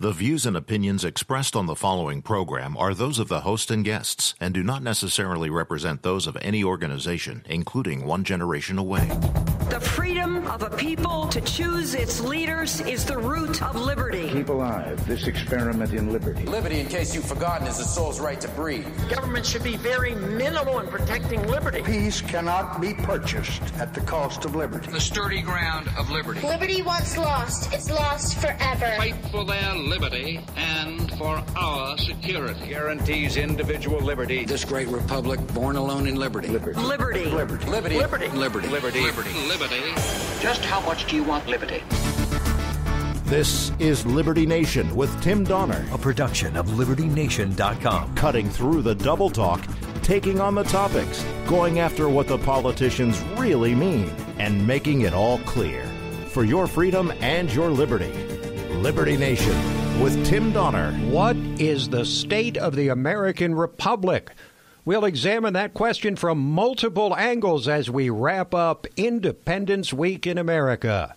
The views and opinions expressed on the following program are those of the host and guests and do not necessarily represent those of any organization, including One Generation Away. The freedom of a people to choose its leaders is the root of liberty. Keep alive this experiment in liberty. Liberty, in case you've forgotten, is the soul's right to breathe. Government should be very minimal in protecting liberty. Peace cannot be purchased at the cost of liberty. The sturdy ground of liberty. Liberty once lost is lost forever. Fight for their liberty and for our security. Guarantees individual liberty. This great republic, born alone in liberty. Liberty. Liberty. Liberty. Liberty. Liberty. Liberty. Liberty. Liberty. Just how much do you want liberty? This is Liberty Nation with Tim Donner, a production of LibertyNation.com. Cutting through the double talk, taking on the topics, going after what the politicians really mean, and making it all clear. For your freedom and your liberty. Liberty Nation with Tim Donner. What is the state of the American Republic? We'll examine that question from multiple angles as we wrap up Independence Week in America.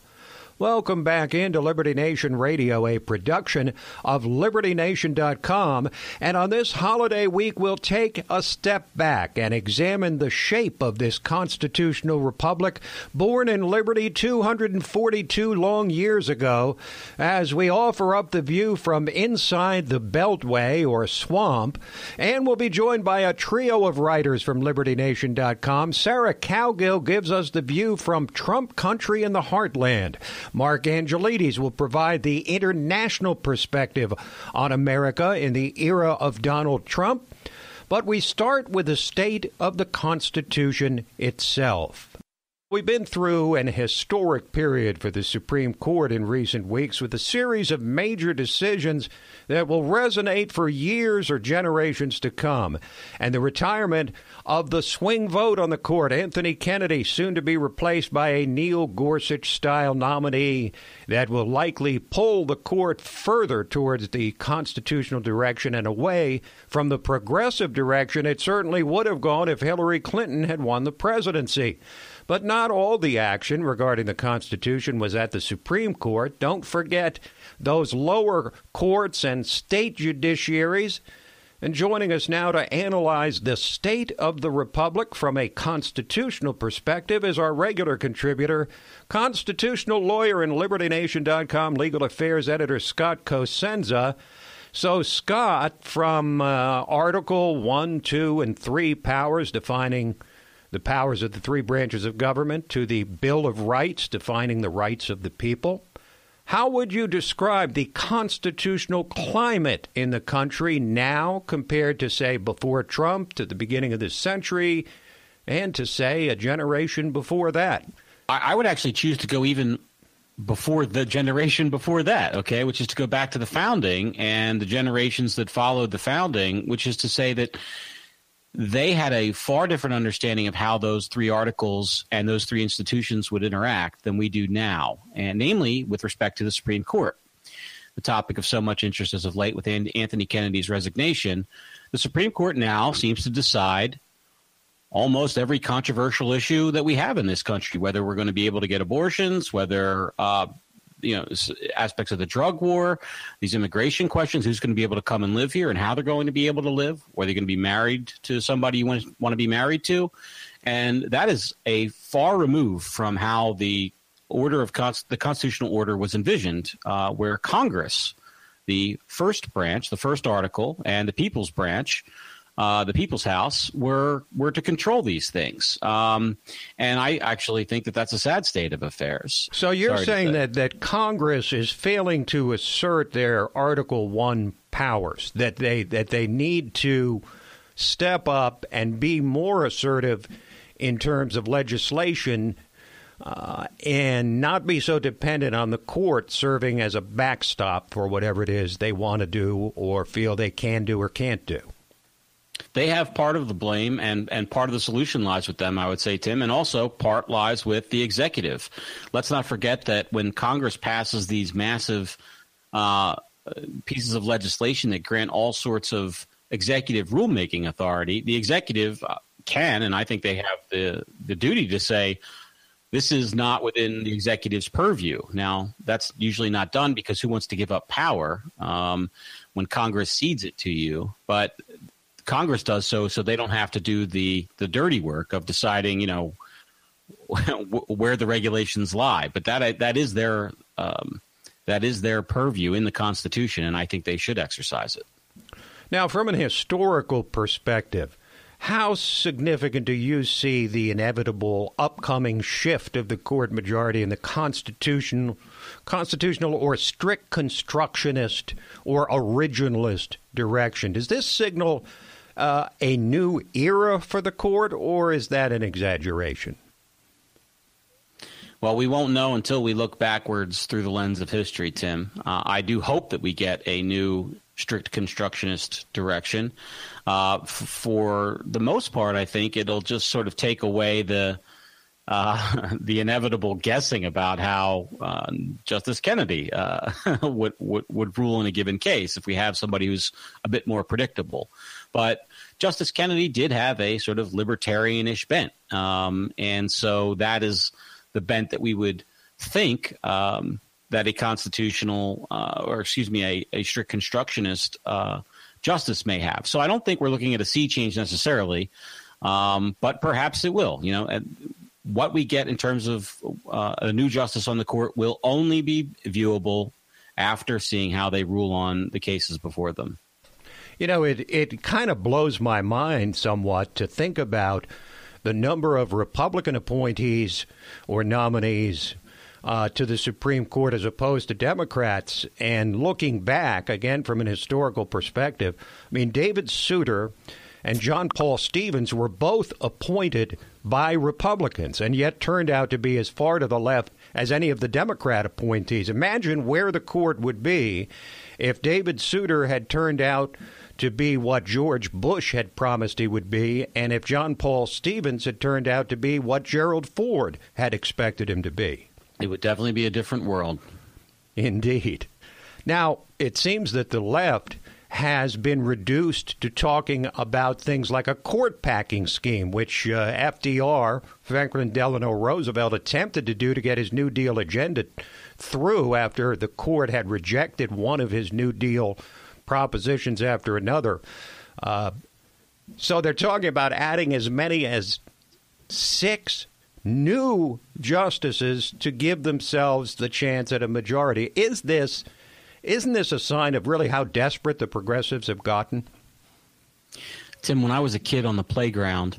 Welcome back into Liberty Nation Radio, a production of LibertyNation.com. And on this holiday week, we'll take a step back and examine the shape of this constitutional republic born in liberty 242 long years ago, as we offer up the view from inside the Beltway or swamp. And we'll be joined by a trio of writers from LibertyNation.com. Sarah Cowgill gives us the view from Trump country in the heartland. Mark Angelides will provide the international perspective on America in the era of Donald Trump. But we start with the state of the Constitution itself. We've been through an historic period for the Supreme Court in recent weeks with a series of major decisions that will resonate for years or generations to come. And the retirement of the swing vote on the court, Anthony Kennedy, soon to be replaced by a Neil Gorsuch-style nominee that will likely pull the court further towards the constitutional direction and away from the progressive direction it certainly would have gone if Hillary Clinton had won the presidency. But not all the action regarding the Constitution was at the Supreme Court. Don't forget those lower courts and state judiciaries. And joining us now to analyze the state of the republic from a constitutional perspective is our regular contributor, constitutional lawyer and LibertyNation.com legal affairs editor Scott Cosenza. So, Scott, from Article 1, 2, and 3 powers defining the powers of the three branches of government to the Bill of Rights defining the rights of the people, how would you describe the constitutional climate in the country now compared to, say, before Trump, to the beginning of this century, and to, say, a generation before that? I would actually choose to go even before the generation before that, okay, which is to go back to the founding and the generations that followed the founding, which is to say that they had a far different understanding of how those three articles and those three institutions would interact than we do now, and namely with respect to the Supreme Court. The topic of so much interest as of late with Anthony Kennedy's resignation, the Supreme Court now seems to decide almost every controversial issue that we have in this country, whether we're going to be able to get abortions, whether aspects of the drug war, these immigration questions, who's going to be able to come and live here and how they're going to be able to live, whether you're going to be married to somebody you want to be married to. And that is a far remove from how the order of the constitutional order was envisioned, where Congress, the first branch, the first article, and the People's Branch, the People's House, were to control these things. And I actually think that that's a sad state of affairs. So you're saying that Congress is failing to assert their Article 1 powers, that they need to step up and be more assertive in terms of legislation and not be so dependent on the court serving as a backstop for whatever it is they want to do or feel they can do or can't do. They have part of the blame, and part of the solution lies with them, I would say, Tim, and also part lies with the executive. Let's not forget that when Congress passes these massive pieces of legislation that grant all sorts of executive rulemaking authority, the executive can, and I think they have the duty to say, This is not within the executive's purview. Now, that's usually not done because who wants to give up power when Congress cedes it to you? But Congress does so they don't have to do the dirty work of deciding, where the regulations lie. But that is their purview in the Constitution, and I think they should exercise it. Now, from an historical perspective, how significant do you see the inevitable upcoming shift of the court majority in the constitutional or strict constructionist or originalist direction? Does this signal a new era for the court, or is that an exaggeration? Well, we won't know until we look backwards through the lens of history, Tim. I do hope that we get a new strict constructionist direction. For the most part, I think it'll just sort of take away the inevitable guessing about how Justice Kennedy would rule in a given case if we have somebody who's a bit more predictable. But Justice Kennedy did have a sort of libertarianish bent, and so that is the bent that we would think that a constitutional a strict constructionist justice may have. So I don't think we're looking at a sea change necessarily, but perhaps it will. What we get in terms of a new justice on the court will only be viewable after seeing how they rule on the cases before them. It kind of blows my mind somewhat to think about the number of Republican appointees or nominees to the Supreme Court as opposed to Democrats. And looking back, again, from an historical perspective, I mean, David Souter and John Paul Stevens were both appointed by Republicans and yet turned out to be as far to the left as any of the Democrat appointees. Imagine where the court would be if David Souter had turned out to be what George Bush had promised he would be, and if John Paul Stevens had turned out to be what Gerald Ford had expected him to be. It would definitely be a different world. Indeed. Now, it seems that the left has been reduced to talking about things like a court-packing scheme, which FDR, Franklin Delano Roosevelt, attempted to do to get his New Deal agenda through after the court had rejected one of his New Deal propositions after another. So they're talking about adding as many as 6 new justices to give themselves the chance at a majority. Isn't this a sign of really how desperate the progressives have gotten? Tim, when I was a kid on the playground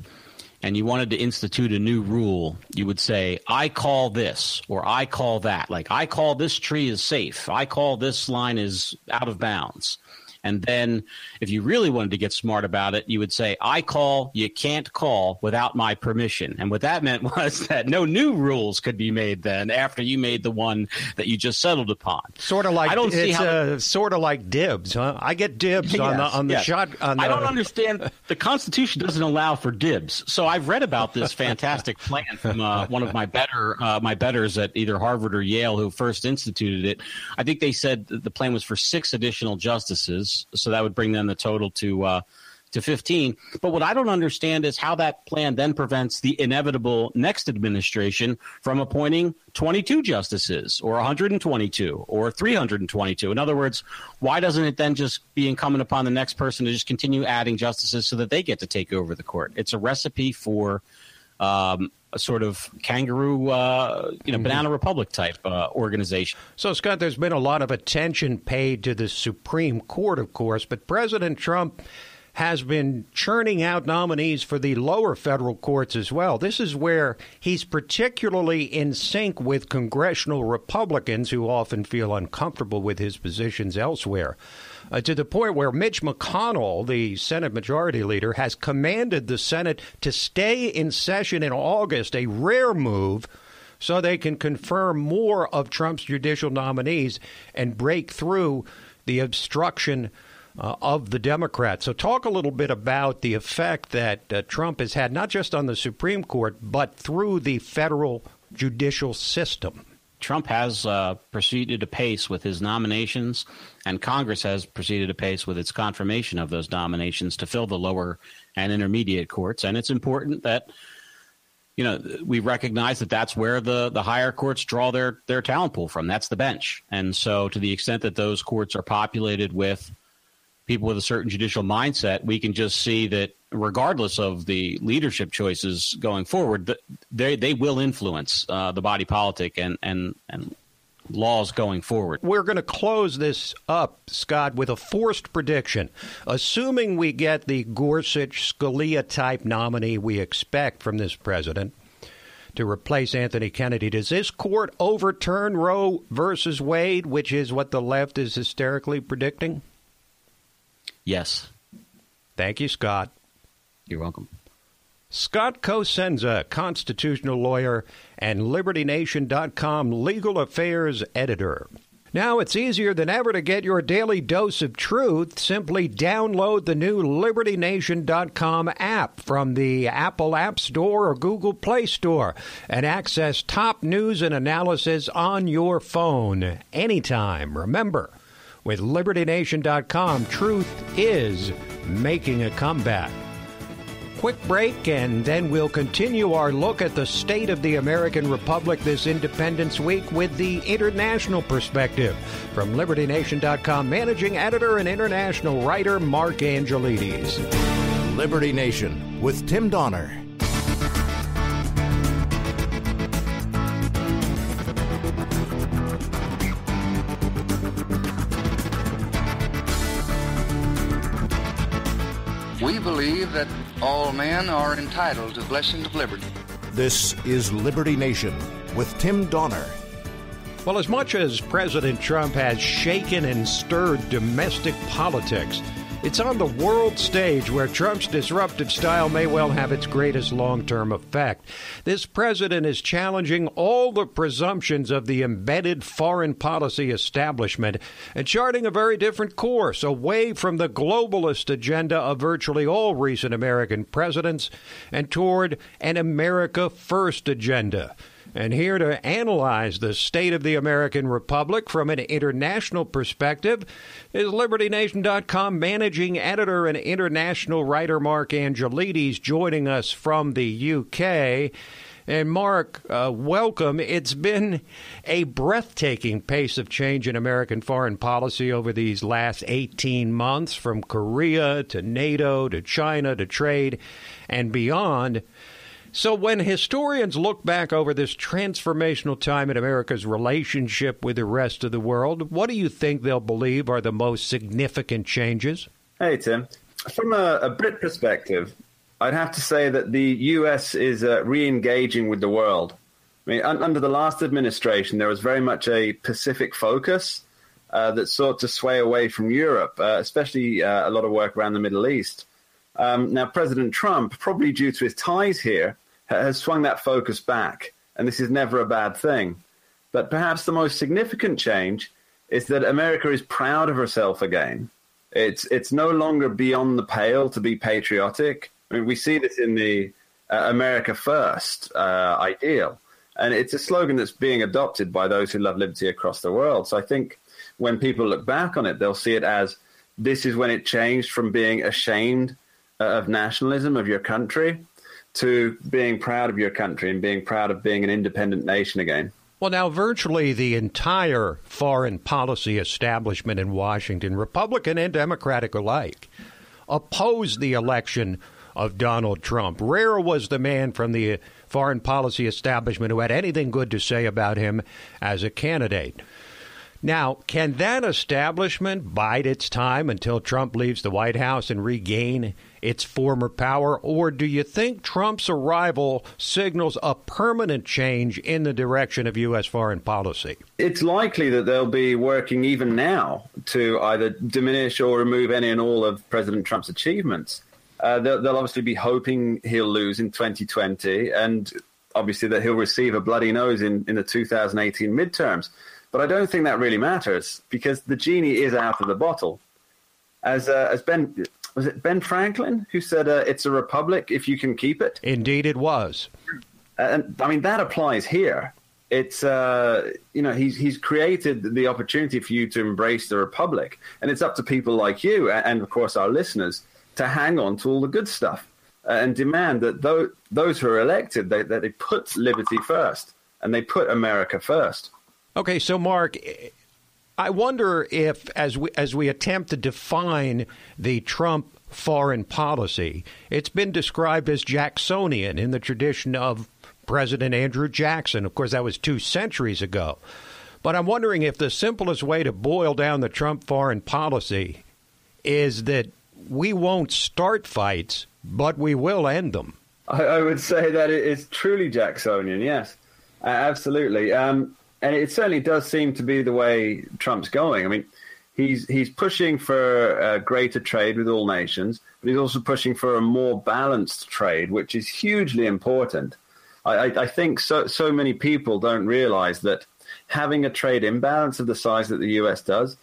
and you wanted to institute a new rule, you would say, I call this or I call that. Like, I call this tree is safe. I call this line is out of bounds. And then if you really wanted to get smart about it, you would say, I call, you can't call without my permission. And what that meant was that no new rules could be made then after you made the one that you just settled upon. Sort of like sort of like dibs, huh? I get dibs on the shot. I don't understand. The Constitution doesn't allow for dibs. So I've read about this fantastic plan from one of my betters at either Harvard or Yale who first instituted it. I think they said the plan was for 6 additional justices. So that would bring them the total to 15. But what I don't understand is how that plan then prevents the inevitable next administration from appointing 22 justices or 122 or 322. In other words, why doesn't it then just be incumbent upon the next person to just continue adding justices so that they get to take over the court? It's a recipe for a sort of kangaroo, banana republic type organization. So, Scott, there's been a lot of attention paid to the Supreme Court, of course, but President Trump has been churning out nominees for the lower federal courts as well. This is where he's particularly in sync with congressional Republicans who often feel uncomfortable with his positions elsewhere. To the point where Mitch McConnell, the Senate Majority Leader, has commanded the Senate to stay in session in August, a rare move, so they can confirm more of Trump's judicial nominees and break through the obstruction of the Democrats. So talk a little bit about the effect that Trump has had, not just on the Supreme Court, but through the federal judicial system. Trump has proceeded apace with his nominations, and Congress has proceeded apace with its confirmation of those nominations to fill the lower and intermediate courts. And it's important that we recognize that that's where the higher courts draw their talent pool from. That's the bench. And so to the extent that those courts are populated with people with a certain judicial mindset, we can just see that regardless of the leadership choices going forward, they will influence the body politic and laws going forward. We're going to close this up, Scott, with a forced prediction. Assuming we get the Gorsuch-Scalia-type nominee we expect from this president to replace Anthony Kennedy, does this court overturn Roe versus Wade, which is what the left is hysterically predicting? Yes. Thank you, Scott. You're welcome. Scott Cosenza, constitutional lawyer and LibertyNation.com legal affairs editor. Now it's easier than ever to get your daily dose of truth. Simply download the new LibertyNation.com app from the Apple App Store or Google Play Store and access top news and analysis on your phone anytime. Remember, with LibertyNation.com, truth is making a comeback. Quick break, and then we'll continue our look at the state of the American Republic this Independence Week with the international perspective. From LibertyNation.com, managing editor and international writer Mark Angelides. Liberty Nation with Tim Donner. We believe that all men are entitled to the blessings of liberty. This is Liberty Nation with Tim Donner. Well, as much as President Trump has shaken and stirred domestic politics, it's on the world stage where Trump's disruptive style may well have its greatest long-term effect. This president is challenging all the presumptions of the embedded foreign policy establishment and charting a very different course away from the globalist agenda of virtually all recent American presidents and toward an America First agenda. And here to analyze the state of the American Republic from an international perspective is LibertyNation.com managing editor and international writer Mark Angelides, joining us from the UK. And Mark, welcome. It's been a breathtaking pace of change in American foreign policy over these last 18 months, from Korea to NATO to China to trade and beyond. So when historians look back over this transformational time in America's relationship with the rest of the world, what do you think they'll believe are the most significant changes? Hey, Tim. From a Brit perspective, I'd have to say that the U.S. is re-engaging with the world. I mean, under the last administration, there was very much a Pacific focus that sought to sway away from Europe, especially a lot of work around the Middle East. Now, President Trump, probably due to his ties here, has swung that focus back, and this is never a bad thing. But perhaps the most significant change is that America is proud of herself again. It's no longer beyond the pale to be patriotic. I mean, we see this in the America First ideal, and it's a slogan that's being adopted by those who love liberty across the world. So I think when people look back on it, they'll see it as this is when it changed from being ashamed of nationalism of your country to being proud of your country and being proud of being an independent nation again. Well, now, virtually the entire foreign policy establishment in Washington, Republican and Democratic alike, opposed the election of Donald Trump. Rare was the man from the foreign policy establishment who had anything good to say about him as a candidate. Now, can that establishment bide its time until Trump leaves the White House and regain its former power? Or do you think Trump's arrival signals a permanent change in the direction of U.S. foreign policy? It's likely that they'll be working even now to either diminish or remove any and all of President Trump's achievements. They'll obviously be hoping he'll lose in 2020, and obviously that he'll receive a bloody nose in the 2018 midterms. But I don't think that really matters, because the genie is out of the bottle. As Ben Franklin who said, it's a republic if you can keep it? Indeed it was. And I mean, that applies here. It's, he's created the opportunity for you to embrace the republic. And it's up to people like you and, of course, our listeners to hang on to all the good stuff. and demand that those who are elected, that they put liberty first and they put America first. Okay, so Mark, I wonder if, as we attempt to define the Trump foreign policy, it's been described as Jacksonian in the tradition of President Andrew Jackson. Of course, that was 2 centuries ago. But I'm wondering if the simplest way to boil down the Trump foreign policy is that we won't start fights, but we will end them. I would say that it is truly Jacksonian, yes, absolutely. And it certainly does seem to be the way Trump's going. I mean, he's pushing for greater trade with all nations, but he's also pushing for a more balanced trade, which is hugely important. I think so many people don't realize that having a trade imbalance of the size that the U.S. does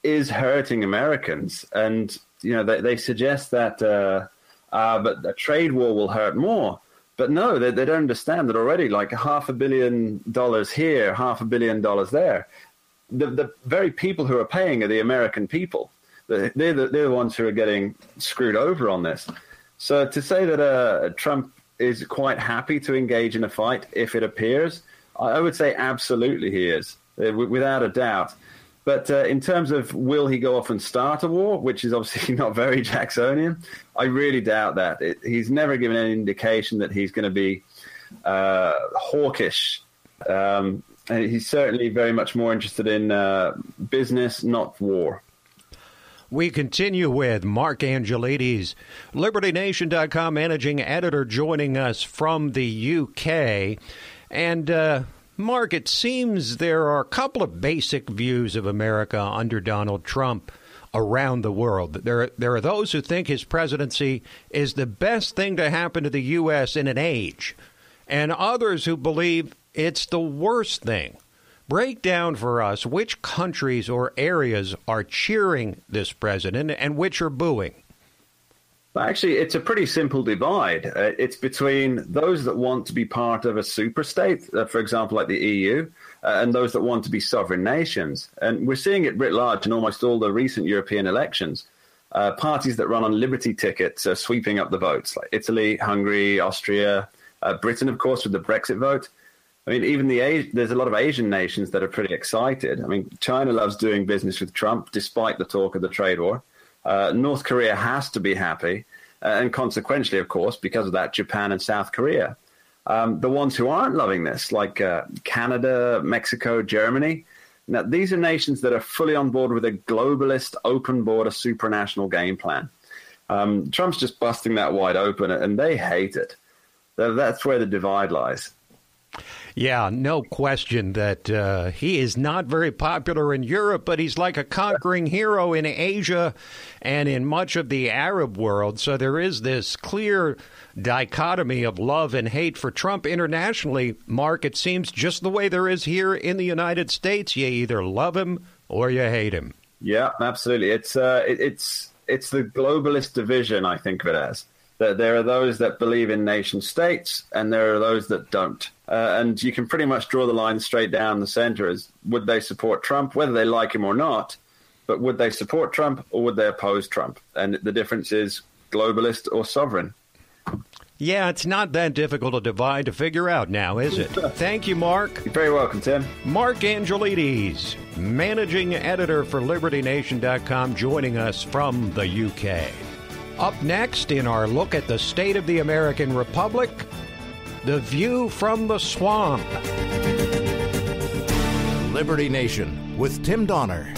is hurting Americans. And, you know, they suggest that but a trade war will hurt more. But no, they don't understand that already, like $500 million here, $500 million there. The very people who are paying are the American people. They're the ones who are getting screwed over on this. So to say that Trump is quite happy to engage in a fight if it appears, I would say absolutely he is, without a doubt. But in terms of will he go off and start a war, which is obviously not very Jacksonian, I really doubt that. He's never given any indication that he's going to be hawkish. He's certainly very much more interested in business, not war. We continue with Mark Angelides, LibertyNation.com managing editor, joining us from the UK. And Mark, it seems there are a couple of basic views of America under Donald Trump around the world. There are those who think his presidency is the best thing to happen to the U.S. in an age, and others who believe it's the worst thing. Break down for us which countries or areas are cheering this president and which are booing. Well, actually, it's a pretty simple divide. It's between those that want to be part of a superstate, for example, like the EU, and those that want to be sovereign nations. And we're seeing it writ large in almost all the recent European elections. Parties that run on liberty tickets are sweeping up the votes, like Italy, Hungary, Austria, Britain, of course, with the Brexit vote. I mean, even there's a lot of Asian nations that are pretty excited. I mean, China loves doing business with Trump, despite the talk of the trade war. North Korea has to be happy. And consequently, of course, because of that, Japan and South Korea. The ones who aren't loving this, like Canada, Mexico, Germany, now these are nations that are fully on board with a globalist, open border, supranational game plan. Trump's just busting that wide open, and they hate it. That's where the divide lies. Yeah, no question that he is not very popular in Europe, but he's like a conquering hero in Asia and in much of the Arab world. So there is this clear dichotomy of love and hate for Trump internationally. Mark, it seems just the way there is here in the United States. You either love him or you hate him. Yeah, absolutely. It's the globalist division, I think of it as. There are those that believe in nation states, and there are those that don't. And you can pretty much draw the line straight down the center as would they support Trump, whether they like him or not, but would they support Trump or would they oppose Trump? And the difference is globalist or sovereign. Yeah, it's not that difficult a divide to figure out now, is it? Thank you, Mark. You're very welcome, Tim. Mark Angelides, managing editor for LibertyNation.com, joining us from the UK. Up next, in our look at the state of the American Republic, the view from the swamp. Liberty Nation with Tim Donner.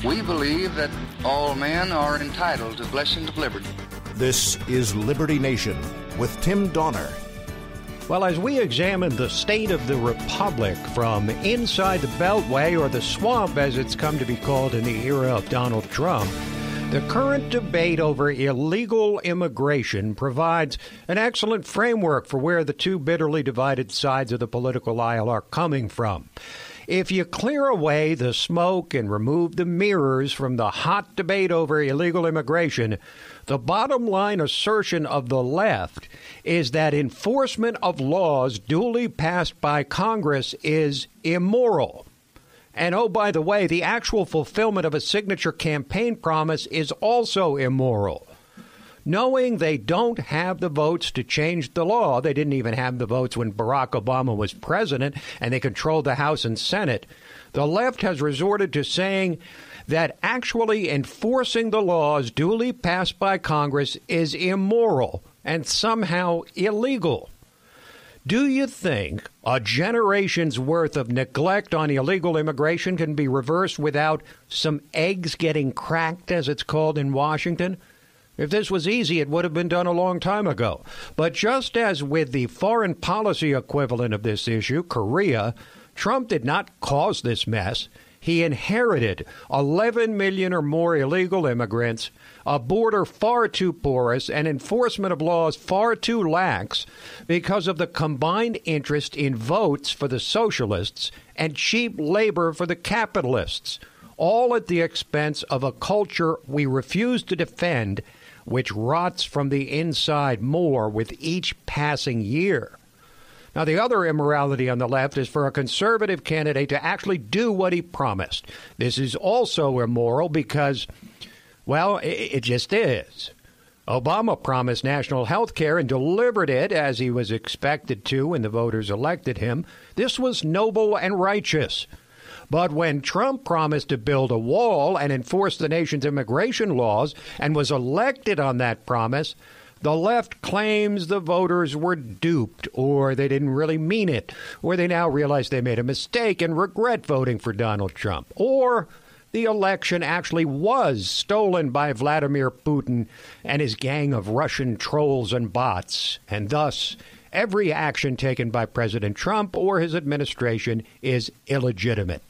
We believe that all men are entitled to blessings of liberty. This is Liberty Nation with Tim Donner. Well, as we examine the state of the Republic from inside the Beltway, or the swamp as it's come to be called in the era of Donald Trump, the current debate over illegal immigration provides an excellent framework for where the two bitterly divided sides of the political aisle are coming from. If you clear away the smoke and remove the mirrors from the hot debate over illegal immigration, the bottom line assertion of the left is that enforcement of laws duly passed by Congress is immoral. And oh, by the way, the actual fulfillment of a signature campaign promise is also immoral. Knowing they don't have the votes to change the law, they didn't even have the votes when Barack Obama was president, and they controlled the House and Senate, the left has resorted to saying that actually enforcing the laws duly passed by Congress is immoral and somehow illegal. Do you think a generation's worth of neglect on illegal immigration can be reversed without some eggs getting cracked, as it's called in Washington? If this was easy, it would have been done a long time ago. But just as with the foreign policy equivalent of this issue, Korea, Trump did not cause this mess. He inherited 11 million or more illegal immigrants, a border far too porous, and enforcement of laws far too lax because of the combined interest in votes for the socialists and cheap labor for the capitalists, all at the expense of a culture we refuse to defend, which rots from the inside more with each passing year. Now, the other immorality on the left is for a conservative candidate to actually do what he promised. This is also immoral because, well, it just is. Obama promised national health care and delivered it as he was expected to when the voters elected him. This was noble and righteous. But when Trump promised to build a wall and enforce the nation's immigration laws and was elected on that promise, the left claims the voters were duped, or they didn't really mean it, or they now realize they made a mistake and regret voting for Donald Trump, or the election actually was stolen by Vladimir Putin and his gang of Russian trolls and bots, and thus every action taken by President Trump or his administration is illegitimate.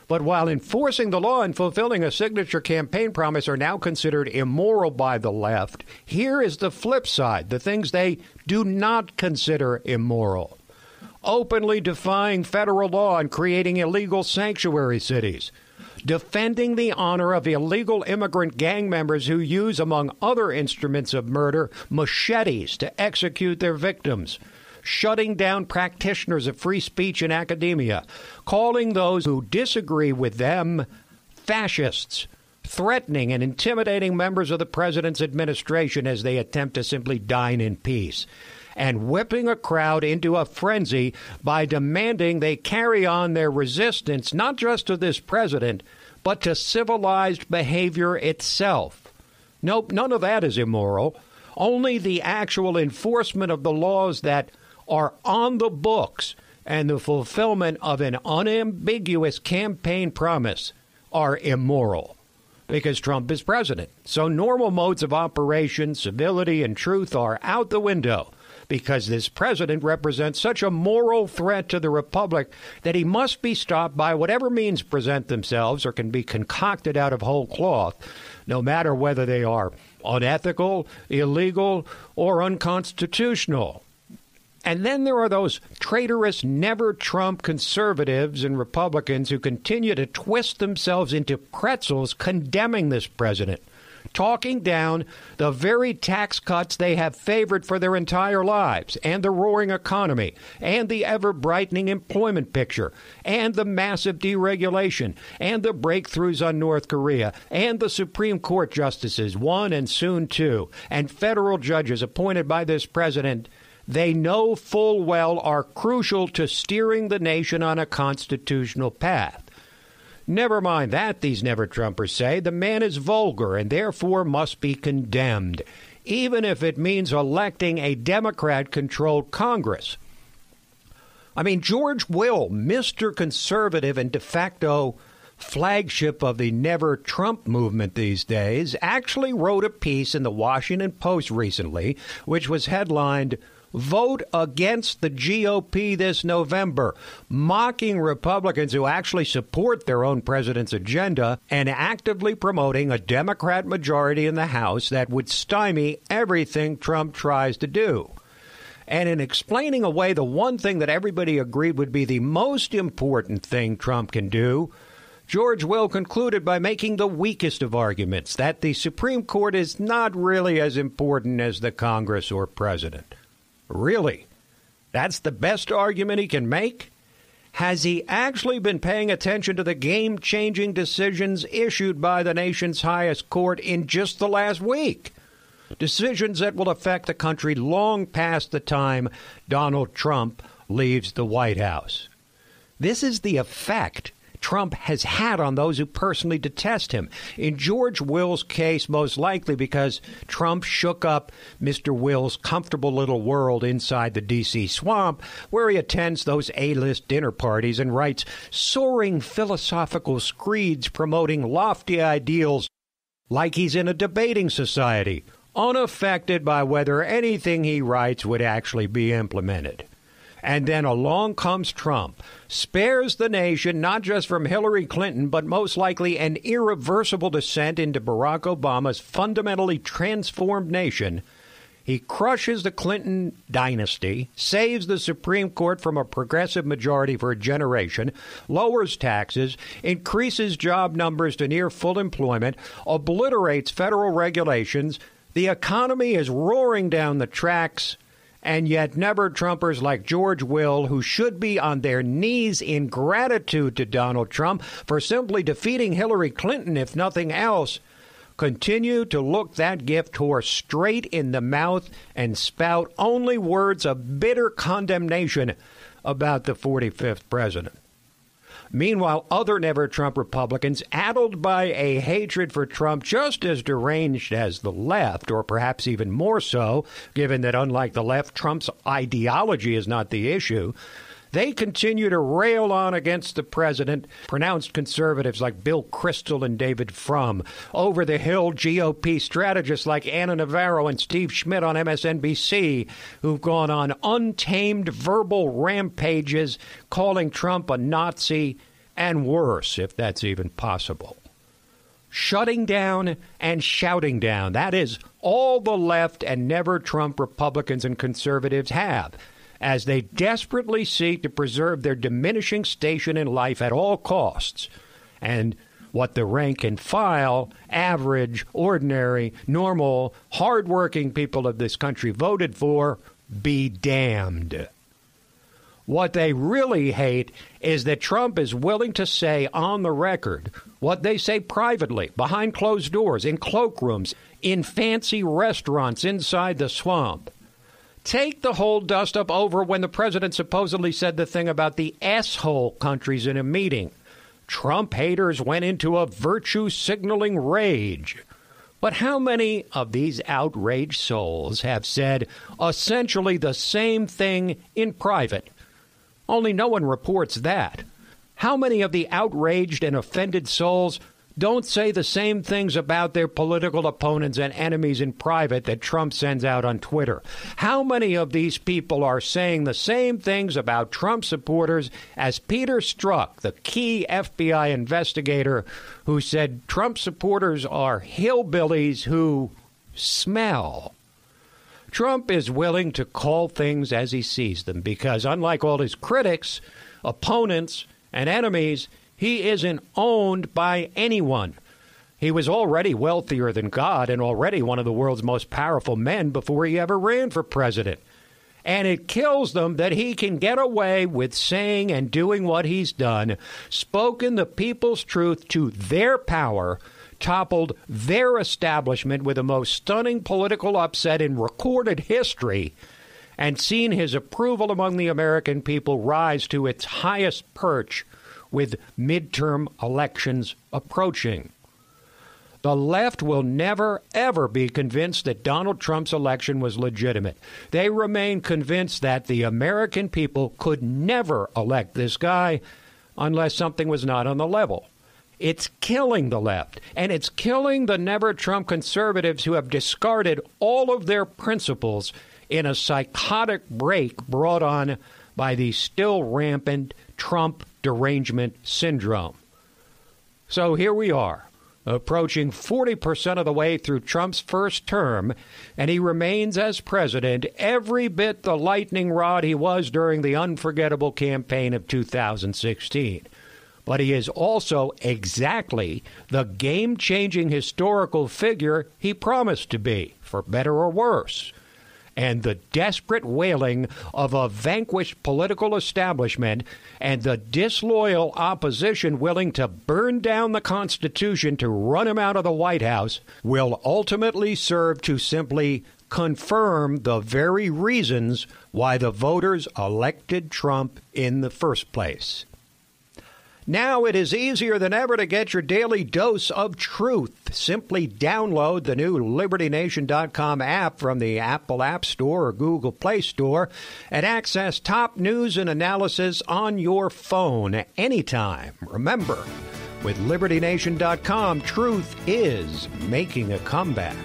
But while enforcing the law and fulfilling a signature campaign promise are now considered immoral by the left, here is the flip side, the things they do not consider immoral. Openly defying federal law and creating illegal sanctuary cities. Defending the honor of illegal immigrant gang members who use, among other instruments of murder, machetes to execute their victims. Shutting down practitioners of free speech in academia, calling those who disagree with them fascists, threatening and intimidating members of the president's administration as they attempt to simply dine in peace, and whipping a crowd into a frenzy by demanding they carry on their resistance not just to this president, but to civilized behavior itself. Nope, none of that is immoral. Only the actual enforcement of the laws that are on the books and the fulfillment of an unambiguous campaign promise are immoral because Trump is president. So normal modes of operation, civility, and truth are out the window because this president represents such a moral threat to the republic that he must be stopped by whatever means present themselves or can be concocted out of whole cloth, no matter whether they are unethical, illegal, or unconstitutional. And then there are those traitorous never-Trump conservatives and Republicans who continue to twist themselves into pretzels condemning this president, talking down the very tax cuts they have favored for their entire lives, and the roaring economy, and the ever-brightening employment picture, and the massive deregulation, and the breakthroughs on North Korea, and the Supreme Court justices, one and soon two, and federal judges appointed by this president they know full well are crucial to steering the nation on a constitutional path. Never mind that, these never-Trumpers say. The man is vulgar and therefore must be condemned, even if it means electing a Democrat-controlled Congress. I mean, George Will, Mr. Conservative and de facto flagship of the never-Trump movement these days, actually wrote a piece in the Washington Post recently, which was headlined, "Vote against the GOP this November," mocking Republicans who actually support their own president's agenda and actively promoting a Democrat majority in the House that would stymie everything Trump tries to do. And in explaining away the one thing that everybody agreed would be the most important thing Trump can do, George Will concluded by making the weakest of arguments, that the Supreme Court is not really as important as the Congress or president. Really? That's the best argument he can make? Has he actually been paying attention to the game-changing decisions issued by the nation's highest court in just the last week? Decisions that will affect the country long past the time Donald Trump leaves the White House. This is the effect Trump has had on those who personally detest him. In George Will's case, most likely because Trump shook up Mr. Will's comfortable little world inside the D.C. swamp, where he attends those A-list dinner parties and writes soaring philosophical screeds promoting lofty ideals like he's in a debating society, unaffected by whether anything he writes would actually be implemented. And then along comes Trump, spares the nation not just from Hillary Clinton, but most likely an irreversible descent into Barack Obama's fundamentally transformed nation. He crushes the Clinton dynasty, saves the Supreme Court from a progressive majority for a generation, lowers taxes, increases job numbers to near full employment, obliterates federal regulations. The economy is roaring down the tracks. And yet never-Trumpers like George Will, who should be on their knees in gratitude to Donald Trump for simply defeating Hillary Clinton, if nothing else, continue to look that gift horse straight in the mouth and spout only words of bitter condemnation about the 45th president. Meanwhile, other never-Trump Republicans, addled by a hatred for Trump just as deranged as the left, or perhaps even more so, given that unlike the left, Trump's ideology is not the issue, they continue to rail on against the president, pronounced conservatives like Bill Kristol and David Frum, over-the-hill GOP strategists like Anna Navarro and Steve Schmidt on MSNBC, who've gone on untamed verbal rampages calling Trump a Nazi and worse, if that's even possible. Shutting down and shouting down, that is all the left and never-Trump Republicans and conservatives have, as they desperately seek to preserve their diminishing station in life at all costs. And what the rank and file, average, ordinary, normal, hardworking people of this country voted for, be damned. What they really hate is that Trump is willing to say on the record what they say privately, behind closed doors, in cloakrooms, in fancy restaurants inside the swamp. Take the whole dust-up over when the president supposedly said the thing about the S-hole countries in a meeting. Trump haters went into a virtue-signaling rage. But how many of these outraged souls have said essentially the same thing in private? Only no one reports that. How many of the outraged and offended souls don't say the same things about their political opponents and enemies in private that Trump sends out on Twitter? How many of these people are saying the same things about Trump supporters as Peter Strzok, the key FBI investigator who said Trump supporters are hillbillies who smell? Trump is willing to call things as he sees them because, unlike all his critics, opponents, and enemies, he isn't owned by anyone. He was already wealthier than God and already one of the world's most powerful men before he ever ran for president. And it kills them that he can get away with saying and doing what he's done, spoken the people's truth to their power, toppled their establishment with the most stunning political upset in recorded history, and seen his approval among the American people rise to its highest perch with midterm elections approaching. The left will never, ever be convinced that Donald Trump's election was legitimate. They remain convinced that the American people could never elect this guy unless something was not on the level. It's killing the left, and it's killing the never-Trump conservatives who have discarded all of their principles in a psychotic break brought on by the still rampant Trump derangement syndrome. So here we are, approaching 40% of the way through Trump's first term, and he remains as president every bit the lightning rod he was during the unforgettable campaign of 2016. But he is also exactly the game-changing historical figure he promised to be, for better or worse. And the desperate wailing of a vanquished political establishment and the disloyal opposition willing to burn down the Constitution to run him out of the White House will ultimately serve to simply confirm the very reasons why the voters elected Trump in the first place. Now it is easier than ever to get your daily dose of truth. Simply download the new LibertyNation.com app from the Apple App Store or Google Play Store and access top news and analysis on your phone anytime. Remember, with LibertyNation.com, truth is making a comeback.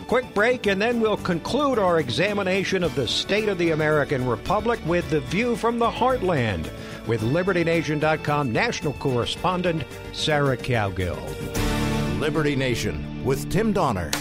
Quick break, and then we'll conclude our examination of the state of the American Republic with the view from the heartland with LibertyNation.com national correspondent Sarah Cowgill. Liberty Nation with Tim Donner.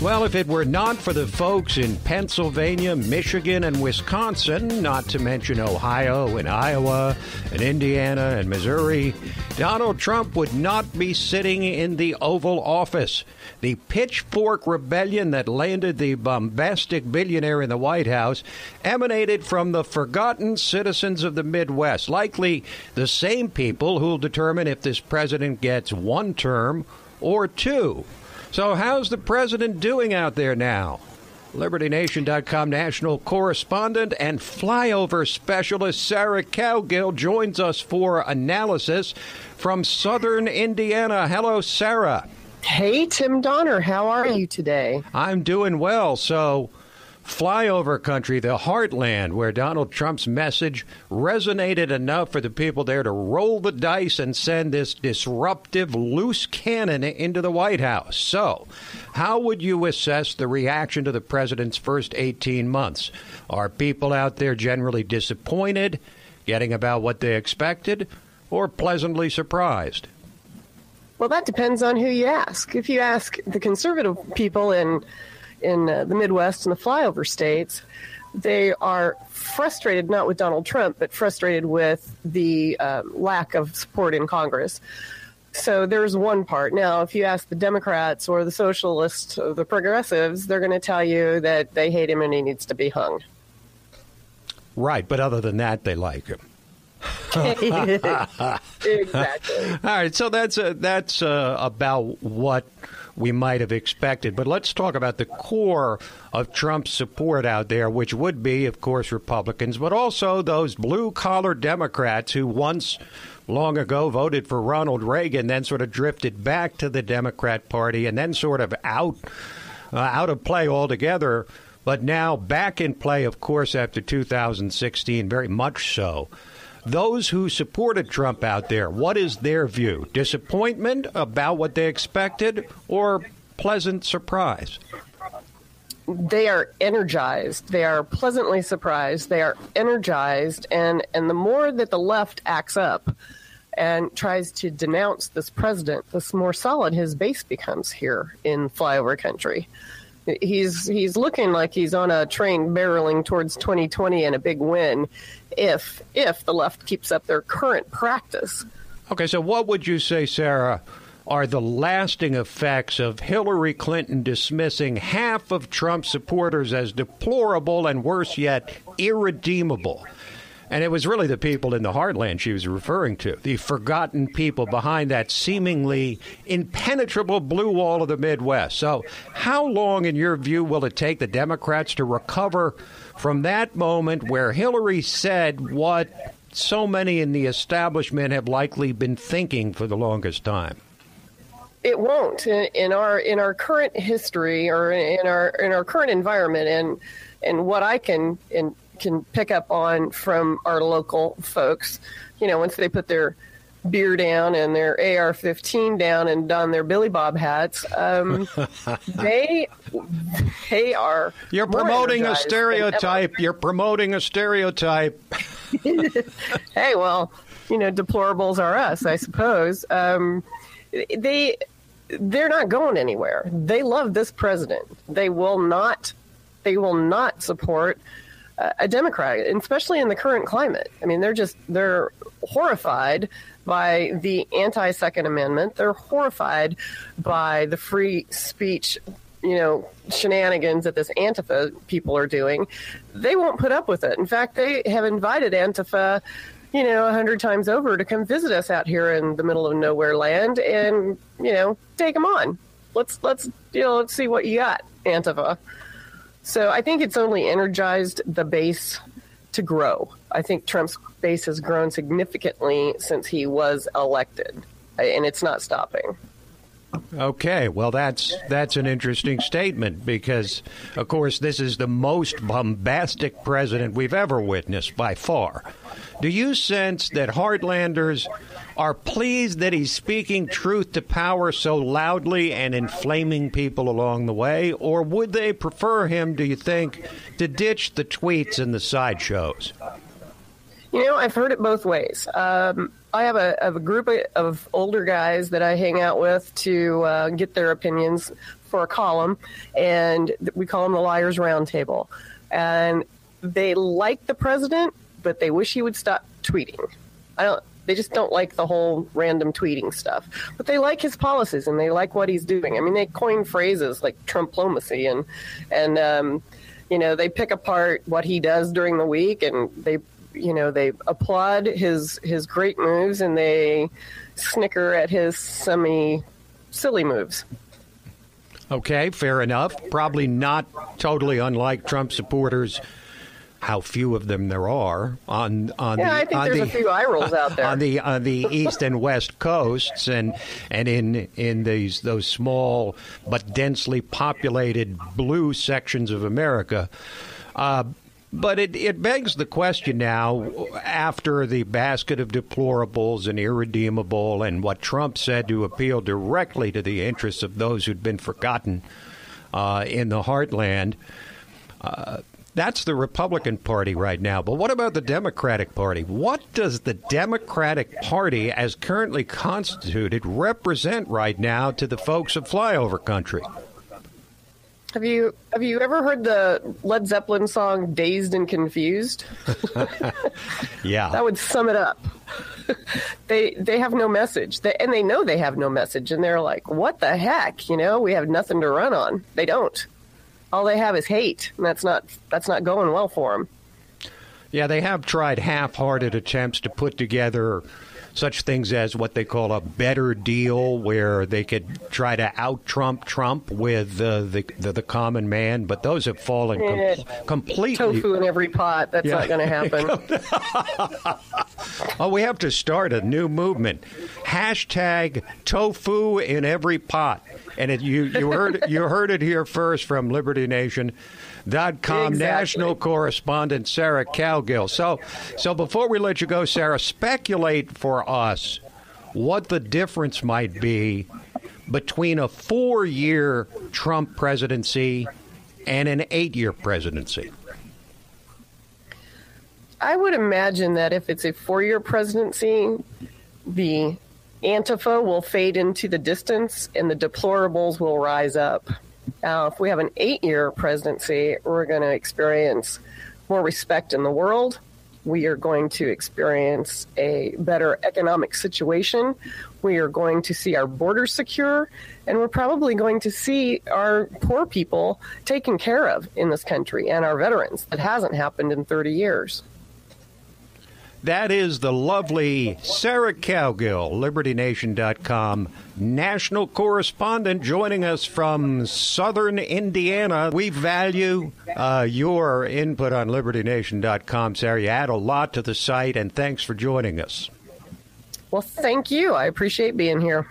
Well, if it were not for the folks in Pennsylvania, Michigan, and Wisconsin, not to mention Ohio and Iowa and Indiana and Missouri, Donald Trump would not be sitting in the Oval Office. The pitchfork rebellion that landed the bombastic billionaire in the White House emanated from the forgotten citizens of the Midwest, likely the same people who'll determine if this president gets one term or two. So how's the president doing out there now? LibertyNation.com national correspondent and flyover specialist Sarah Cowgill joins us for analysis from southern Indiana. Hello, Sarah. Hey, Tim Donner. How are you today? I'm doing well. So, flyover country, the heartland, where Donald Trump's message resonated enough for the people there to roll the dice and send this disruptive loose cannon into the White House. So, how would you assess the reaction to the president's first 18 months? Are people out there generally disappointed, getting about what they expected, or pleasantly surprised? Well, that depends on who you ask. If you ask the conservative people in the Midwest and the flyover states, they are frustrated not with Donald Trump, but frustrated with the lack of support in Congress. So there's one part. Now, if you ask the Democrats or the socialists or the progressives, they're going to tell you that they hate him and he needs to be hung. Right, but other than that, they like him. Exactly. All right, so that's about what we might have expected. But let's talk about the core of Trump's support out there, which would be, of course, Republicans, but also those blue-collar Democrats who once, long ago, voted for Ronald Reagan, then sort of drifted back to the Democrat Party, and then sort of out of play altogether, but now back in play, of course, after 2016, very much so. Those who supported Trump out there, what is their view? Disappointment about what they expected or pleasant surprise? They are energized. They are pleasantly surprised. They are energized. And the more that the left acts up and tries to denounce this president, the more solid his base becomes here in flyover country. He's looking like he's on a train barreling towards 2020 and a big win if the left keeps up their current practice. Okay, so what would you say, Sarah, are the lasting effects of Hillary Clinton dismissing half of Trump's supporters as deplorable and, worse yet, irredeemable? And it was really the people in the heartland she was referring to, the forgotten people behind that seemingly impenetrable blue wall of the Midwest. So how long, in your view, will it take the Democrats to recover from that moment where Hillary said what so many in the establishment have likely been thinking for the longest time? It won't. In our current history or in our current environment, and what I can pick up on from our local folks, once they put their beer down and their AR-15 down and don their Billy Bob hats, they are. You're promoting a stereotype. You're promoting a stereotype. Hey, well, deplorables are us, I suppose. They're not going anywhere. They love this president. They will not support a Democrat, especially in the current climate. I mean, they're horrified by the anti-Second Amendment. They're horrified by the free speech, shenanigans that this Antifa people are doing. They won't put up with it. In fact, they have invited Antifa 100 times over to come visit us out here in the middle of nowhere land and, take them on. Let's see what you got, Antifa. So I think it's only energized the base to grow. I think Trump's base has grown significantly since he was elected, and it's not stopping. Okay, well, that's an interesting statement because, of course, this is the most bombastic president we've ever witnessed by far. Do you sense that Heartlanders are pleased that he's speaking truth to power so loudly and inflaming people along the way, or would they prefer him, do you think, to ditch the tweets and the sideshows? I've heard it both ways. I have a group of older guys that I hang out with to get their opinions for a column, and we call them the Liars Roundtable. And they like the president, but they wish he would stop tweeting. They just don't like the whole random tweeting stuff. But they like his policies, and they like what he's doing. I mean, they coin phrases like Trumplomacy, and they pick apart what he does during the week, and they applaud his great moves, and they snicker at his silly moves. Okay, fair enough. Probably not totally unlike Trump supporters. How few of them there are I think there's a few eye rolls out there on the east and west coasts, and in those small but densely populated blue sections of America. But it begs the question now, after the basket of deplorables and irredeemable and what Trump said to appeal directly to the interests of those who'd been forgotten in the heartland. That's the Republican Party right now. But what about the Democratic Party? What does the Democratic Party, as currently constituted, represent right now to the folks of flyover country? Have you ever heard the Led Zeppelin song "Dazed and Confused"? Yeah, that would sum it up. They have no message, and they know they have no message, and they're like, "What the heck? We have nothing to run on." They don't. All they have is hate, and that's not going well for them. Yeah, they have tried half-hearted attempts to put together such things as what they call a better deal, where they could try to out-Trump Trump with the common man, but those have fallen completely. Tofu in every pot. That's not going to happen. Oh, we have to start a new movement. Hashtag tofu in every pot. And you heard it here first from LibertyNation.com. Exactly. National correspondent Sarah Cowgill. So before we let you go, Sarah, speculate for us what the difference might be between a 4-year Trump presidency and an 8-year presidency. I would imagine that if it's a 4-year presidency, the Antifa will fade into the distance and the deplorables will rise up. Now, if we have an 8-year presidency, we're going to experience more respect in the world. We are going to experience a better economic situation. We are going to see our borders secure, and we're probably going to see our poor people taken care of in this country and our veterans. That hasn't happened in 30 years. That is the lovely Sarah Cowgill, LibertyNation.com national correspondent, joining us from southern Indiana. We value your input on LibertyNation.com, Sarah. You add a lot to the site, and thanks for joining us. Well, thank you. I appreciate being here.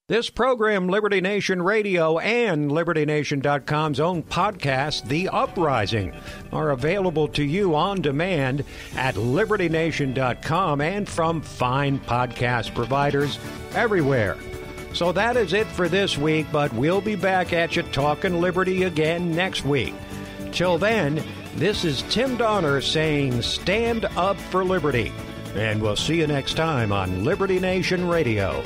This program, Liberty Nation Radio and LibertyNation.com's own podcast, The Uprising, are available to you on demand at LibertyNation.com and from fine podcast providers everywhere. So that is it for this week, but we'll be back at you talking liberty again next week. Till then, this is Tim Donner saying stand up for liberty. And we'll see you next time on Liberty Nation Radio.